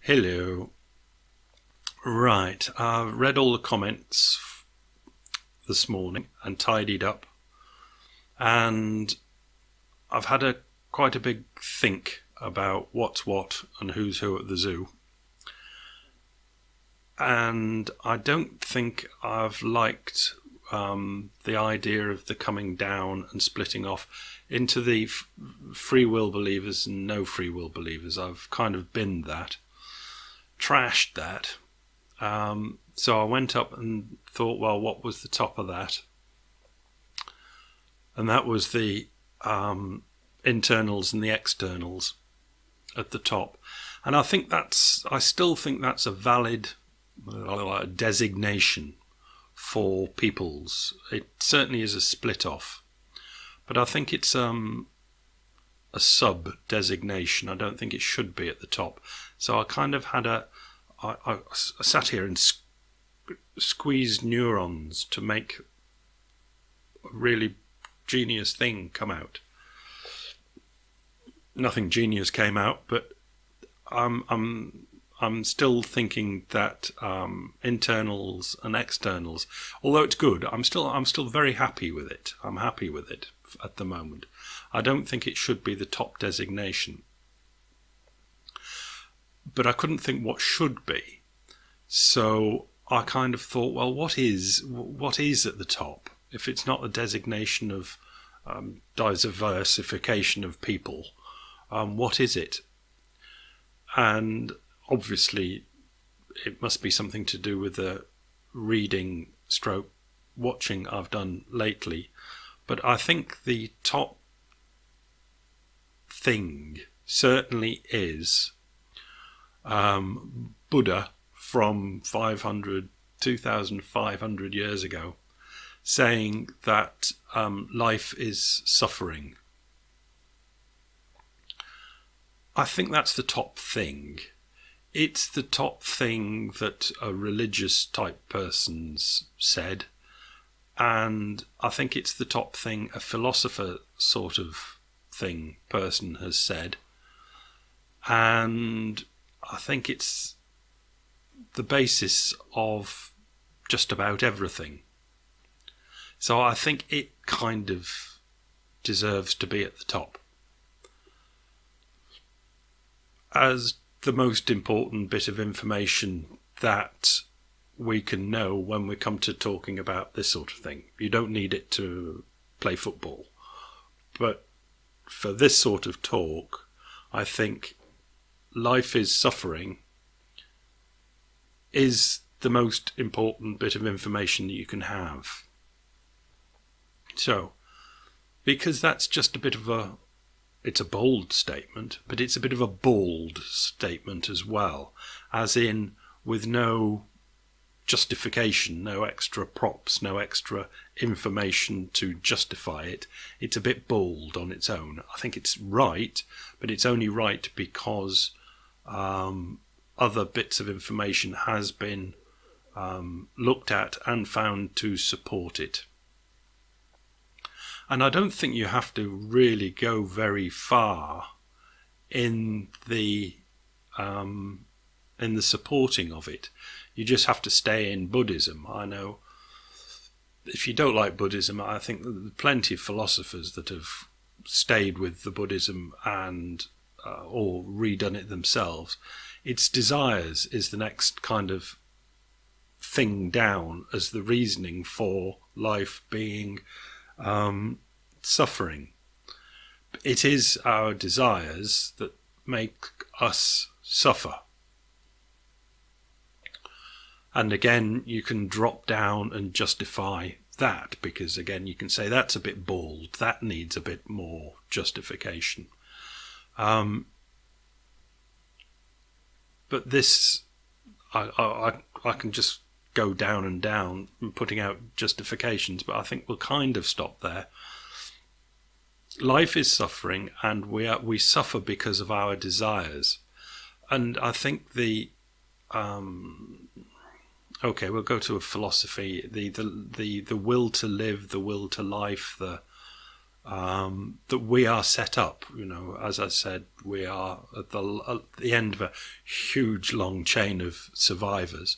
Hello. Right, I've read all the comments this morning and tidied up, and I've had quite a big think about what's what and who's who at the zoo. And I don't think I've liked the idea of the coming down and splitting off into the free will believers and no free will believers. I've kind of binned that, trashed that. So I went up and thought, well, what was the top of that? And that was the internals and the externals at the top. And I still think that's a valid designation for peoples. It certainly is a split off, but I think it's a sub designation. I don't think it should be at the top. So I kind of had I sat here and squeezed neurons to make a really genius thing come out. Nothing genius came out, but I'm still thinking that internals and externals, although it's good, I'm still very happy with it. I'm happy with it at the moment. I don't think it should be the top designation, but I couldn't think what should be. So I kind of thought, well, what is at the top? If it's not the designation of diversification of people, what is it? And obviously, it must be something to do with the reading stroke watching I've done lately. But I think the top thing certainly is Buddha from 2,500 years ago, saying that life is suffering. I think that's the top thing. It's the top thing that a religious type person's said, and I think it's the top thing a philosopher sort of person has said, and I think it's the basis of just about everything. So I think it kind of deserves to be at the top as the most important bit of information that we can know when we come to talking about this sort of thing. You don't need it to play football, but for this sort of talk, I think life is suffering is the most important bit of information that you can have. So, because that's just a bit of it's a bold statement, but it's a bit of a bald statement as well, as in with no justification, no extra props, no extra information to justify it. It's a bit bold on its own. I think it's right, but it's only right because other bits of information has been looked at and found to support it. And I don't think you have to really go very far in the supporting of it. You just have to stay in Buddhism. I know if you don't like Buddhism, I think there are plenty of philosophers that have stayed with the Buddhism and or redone it themselves. Its desires is the next kind of thing down as the reasoning for life being suffering. It is our desires that make us suffer. And again, you can drop down and justify that, because again, you can say that's a bit bald, that needs a bit more justification. But this, I can just go down and down and putting out justifications, but I think we'll kind of stop there. Life is suffering, and we suffer because of our desires. And I think okay, we'll go to a philosophy, the will to live, the will to life, that we are set up. As I said, we are at the end of a huge long chain of survivors.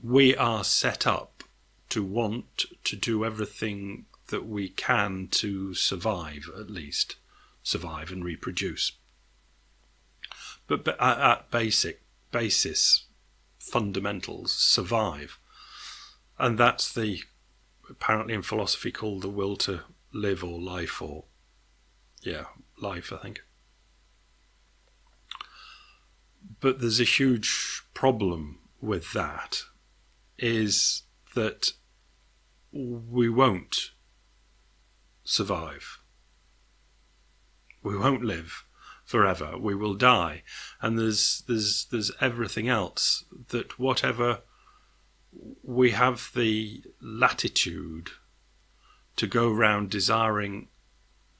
We are set up to want to do everything that we can to survive, at least survive and reproduce. But at basis, fundamentals, survive. And that's apparently in philosophy called the will to live, or life, life, I think. But there's a huge problem with that, is that we won't survive. We won't live forever. We will die. And there's everything else, that whatever we have the latitude to go around desiring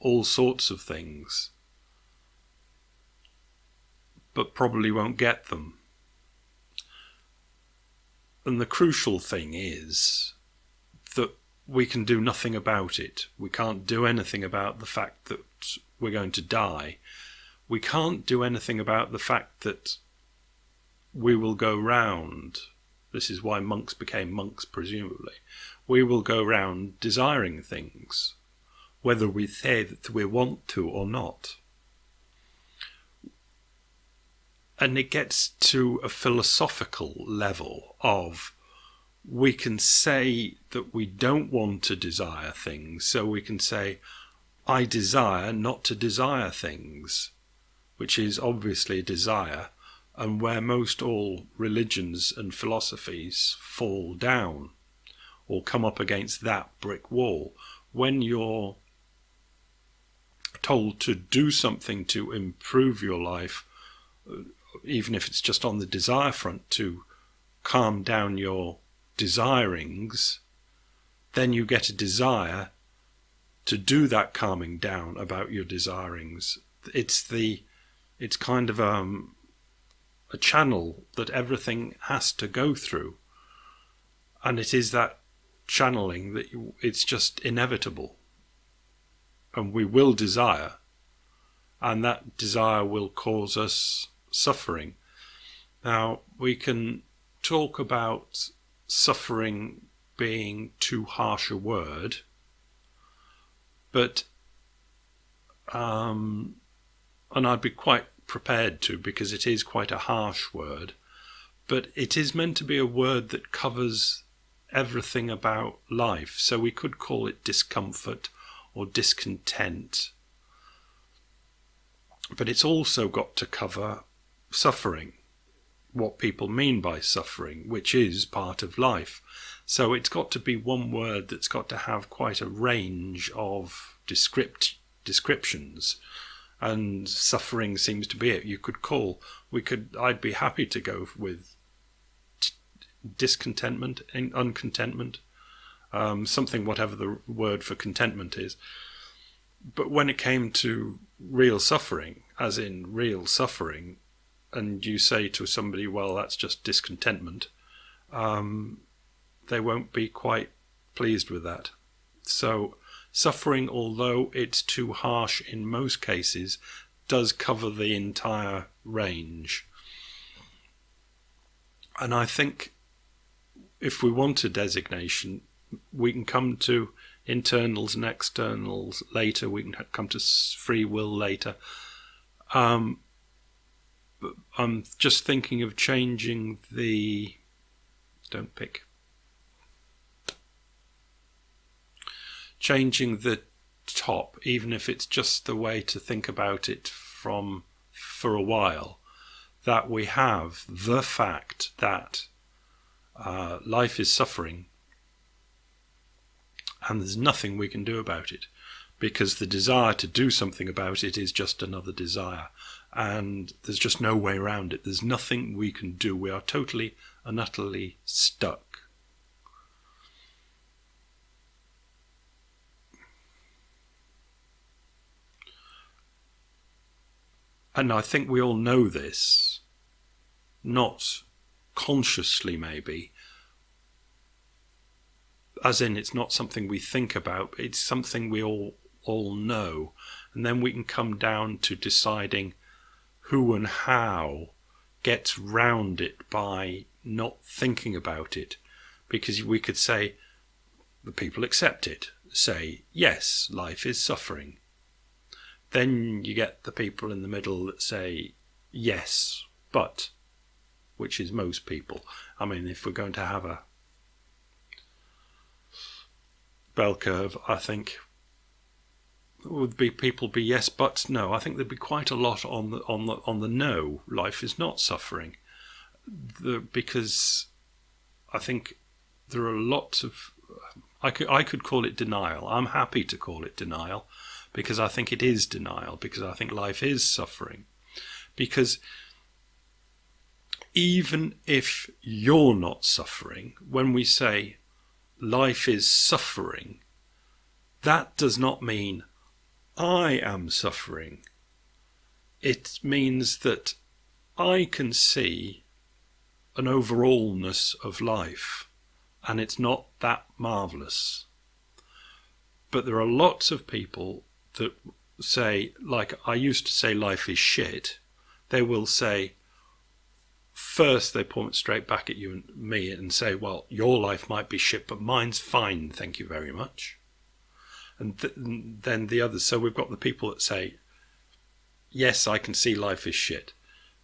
all sorts of things, but probably won't get them. And the crucial thing is that we can do nothing about it. We can't do anything about the fact that we're going to die. We can't do anything about the fact that we will go round. This is why monks became monks, presumably. We will go round desiring things, whether we say that we want to or not. And it gets to a philosophical level of, we can say that we don't want to desire things, so we can say, I desire not to desire things, which is obviously a desire, and where most all religions and philosophies fall down or come up against that brick wall. When you're told to do something to improve your life, even if it's just on the desire front, to calm down your desirings, then you get a desire to do that calming down about your desirings. It's kind of a channel that everything has to go through, and it is that channeling that it's just inevitable, and we will desire, and that desire will cause us suffering. Now, we can talk about suffering being too harsh a word, but and I'd be quite prepared to, because it is quite a harsh word, but it is meant to be a word that covers everything about life. So we could call it discomfort or discontent, but it's also got to cover suffering, what people mean by suffering, which is part of life. So it's got to be one word that's got to have quite a range of descriptions, and suffering seems to be it. I'd be happy to go with discontentment, uncontentment, something, whatever the word for contentment is. But when it came to real suffering, as in real suffering, and you say to somebody, well, that's just discontentment, they won't be quite pleased with that. So suffering, although it's too harsh in most cases, does cover the entire range. And I think if we want a designation, we can come to internals and externals later. We can come to free will later. But I'm just thinking of changing the... Changing the top, even if it's just the way to think about it for a while, that we have the fact that life is suffering, and there's nothing we can do about it, because the desire to do something about it is just another desire, and there's just no way around it. There's nothing we can do. We are totally and utterly stuck. And I think we all know this, not consciously maybe, as in it's not something we think about, it's something we all all know. And then we can come down to deciding who and how gets round it by not thinking about it. Because we could say, the people accept it. Say, yes, life is suffering. Then you get the people in the middle that say, yes, but, which is most people. I mean, if we're going to have a bell curve, I think would be people be yes, but no. I think there'd be quite a lot on the no. Life is not suffering, because I think there are lots of. I could call it denial. I'm happy to call it denial, because I think it is denial. Because I think life is suffering. Because even if you're not suffering, when we say life is suffering, that does not mean I am suffering. It means that I can see an overallness of life, and it's not that marvellous. But there are lots of people that say, like I used to say, life is shit. They will say, first they point straight back at you and me and say, well, your life might be shit, but mine's fine, thank you very much. And then the others. So we've got the people that say, yes, I can see life is shit.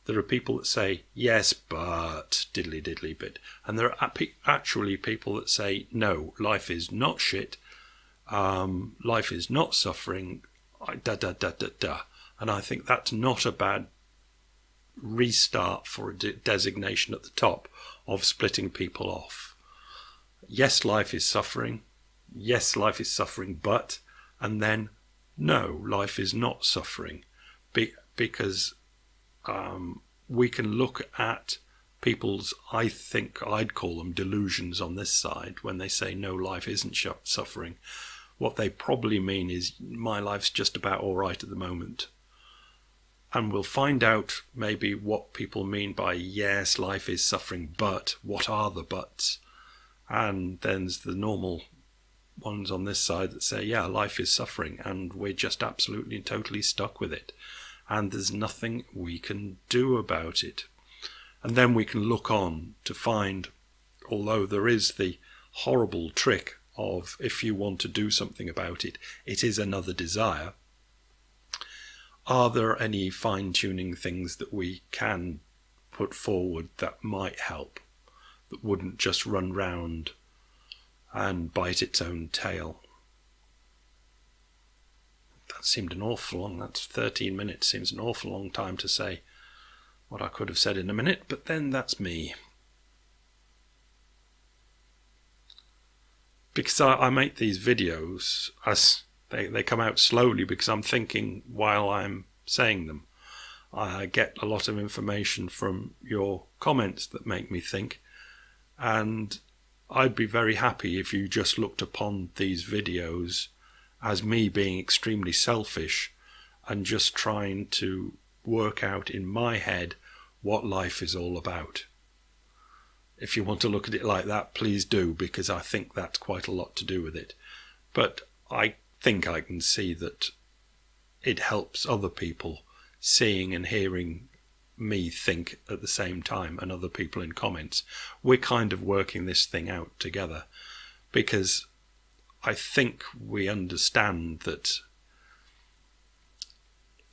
There are people that say, yes, but diddly diddly bit. And there are actually people that say, no, life is not shit. Life is not suffering. And I think that's not a bad restart for a designation at the top of splitting people off. Yes, life is suffering. Yes, life is suffering, but, and then no, life is not suffering, because we can look at people's, I think I'd call them delusions on this side, when they say no, life isn't suffering. What they probably mean is my life's just about all right at the moment. And we'll find out maybe what people mean by yes, life is suffering, but what are the buts? And then there's the normal ones on this side that say, yeah, life is suffering and we're just absolutely and totally stuck with it. And there's nothing we can do about it. And then we can look on to find, although there is the horrible trick of if you want to do something about it, it is another desire. Are there any fine-tuning things that we can put forward that might help, that wouldn't just run round and bite its own tail? That seemed an awful long, that's 13 minutes, seems an awful long time to say what I could have said in a minute, but then that's me. Because I make these videos, as they come out slowly because I'm thinking while I'm saying them. I get a lot of information from your comments that make me think, and I'd be very happy if you just looked upon these videos as me being extremely selfish and just trying to work out in my head what life is all about. If you want to look at it like that, please do, because I think that's quite a lot to do with it. But I think I can see that it helps other people seeing and hearing me think at the same time, and other people in comments. We're kind of working this thing out together, because I think we understand that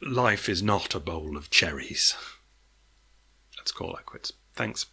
life is not a bowl of cherries. Let's call that quits. Thanks.